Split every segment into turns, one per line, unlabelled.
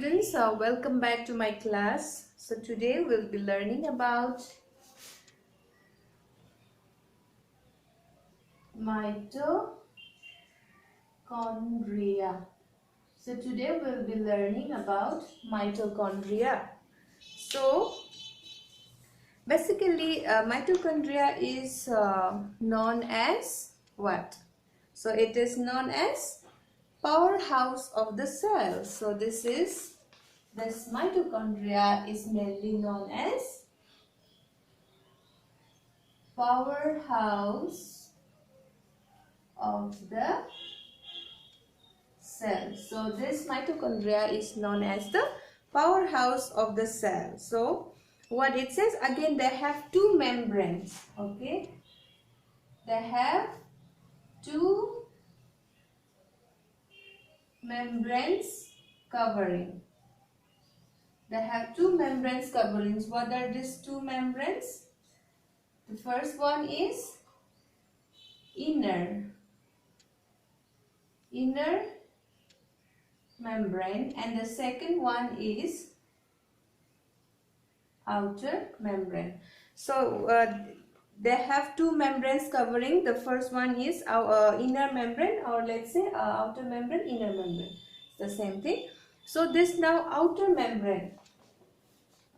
students, welcome back to my class. So today we'll be learning about mitochondria. So today we'll be learning about mitochondria. So basically mitochondria is known as what? So it is known as powerhouse of the cell. So this mitochondria is mainly known as powerhouse of the cell. So this mitochondria is known as the powerhouse of the cell. So what it says, again, they have two membranes. Okay, they have two membranes covering. They have two membranes coverings. What are these two membranes? The first one is inner membrane, and the second one is outer membrane. So they have two membranes covering. The first one is our inner membrane, or let's say outer membrane, inner membrane. It's the same thing. So this now outer membrane.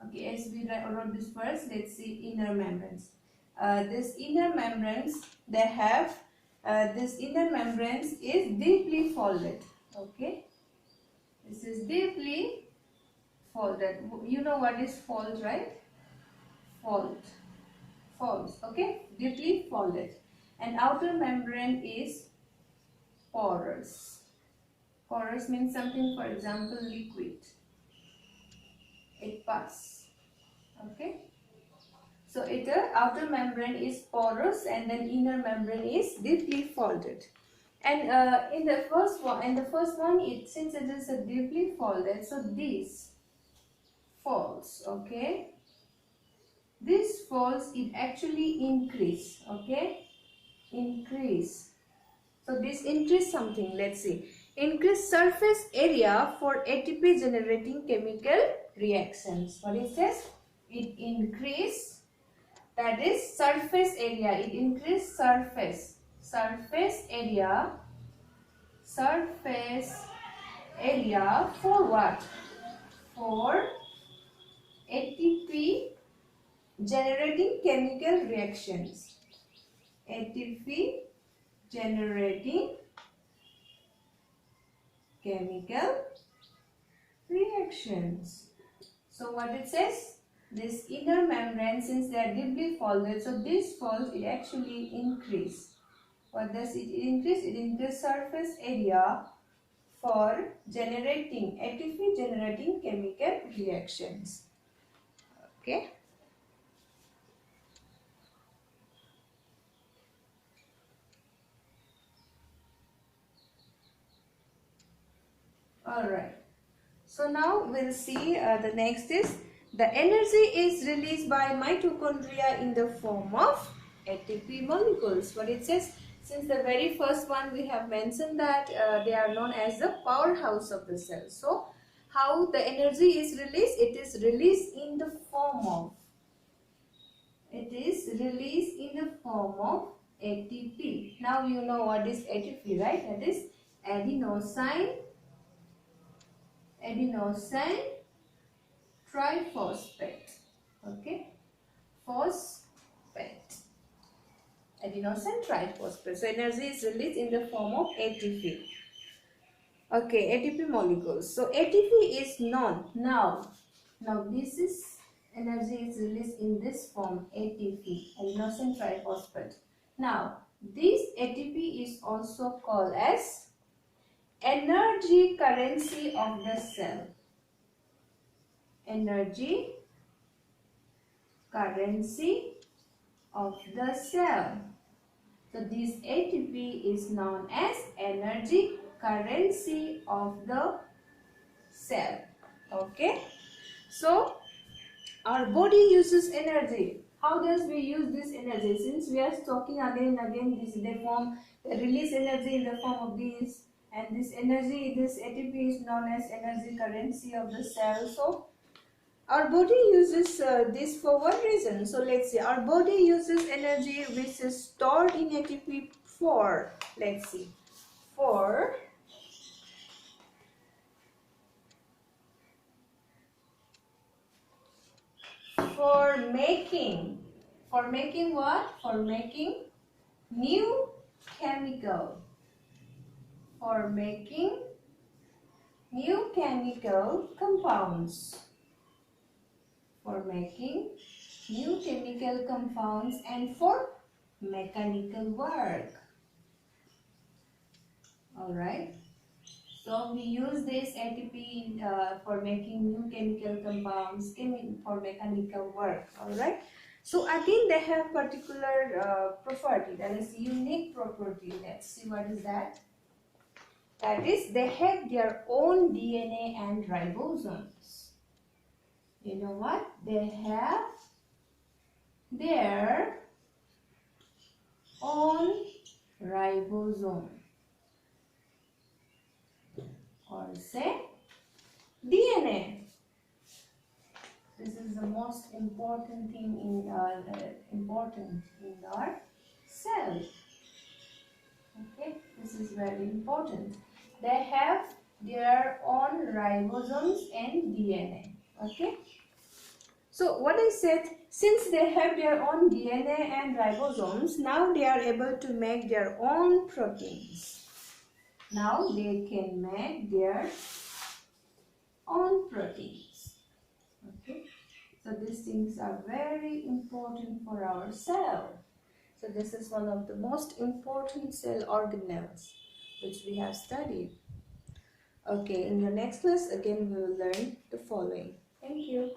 Okay, as we wrote this first, let's see inner membranes. This inner membranes, they have this inner membranes is deeply folded. Okay, this is deeply folded. You know what is fold, right? Folds. Okay, deeply folded. And outer membrane is porous. Porous means something, for example, liquid. It passes. Okay. So outer membrane is porous, and then inner membrane is deeply folded. And in the first one, since it is a deeply folded, so these folds, okay, these folds, it actually increase. Okay, increase. So this increase something. Let's see, increase surface area for ATP generating chemical reactions. What it says? It increase, that is surface area. It increase surface area for what? For ATP generating chemical reactions. ATP generating chemical reactions. So what it says? This inner membrane, since they are deeply folded, so these folds, it actually increase. What does it increase? It increases surface area for generating ATP generating chemical reactions. Okay. Alright. So now we'll see the next is the energy is released by mitochondria in the form of ATP molecules. What it says, since the very first one we have mentioned that they are known as the powerhouse of the cell. So how the energy is released? It is released in the form of ATP. Now you know what is ATP, right? That is adenosine triphosphate. Okay, phosphate, adenosine triphosphate. So energy is released in the form of ATP. Okay, ATP molecules. So ATP is known now. This is energy is released in this form, ATP, adenosine triphosphate. Now this ATP is also called as energy currency of the cell. Energy currency of the cell. So this ATP is known as energy currency of the cell. Okay. So our body uses energy. How does we use this energy? Since we are talking again and again, they release energy in the form of these, and this energy, this ATP is known as energy currency of the cell. So our body uses this for one reason. So let's see, our body uses energy which is stored in ATP for, let's see, for making, what? For making new chemical, for making new chemical compounds, for making new chemical compounds, and for mechanical work. All right. So we use this ATP for making new chemical compounds, for mechanical work. All right. So again, they have particular property. That is unique property. Let's see what is that. That is, they have their own DNA and ribosomes. You know what? They have their own ribosome, or say DNA. This is the most important thing in our cell. Okay, this is very important. They have their own ribosomes and DNA. Okay. So what I said, since they have their own DNA and ribosomes, now they are able to make their own proteins. Now they can make their own proteins. Okay. So these things are very important for our cell. So this is one of the most important cell organelles which we have studied. Okay, in the next class again we will learn the following. Thank you.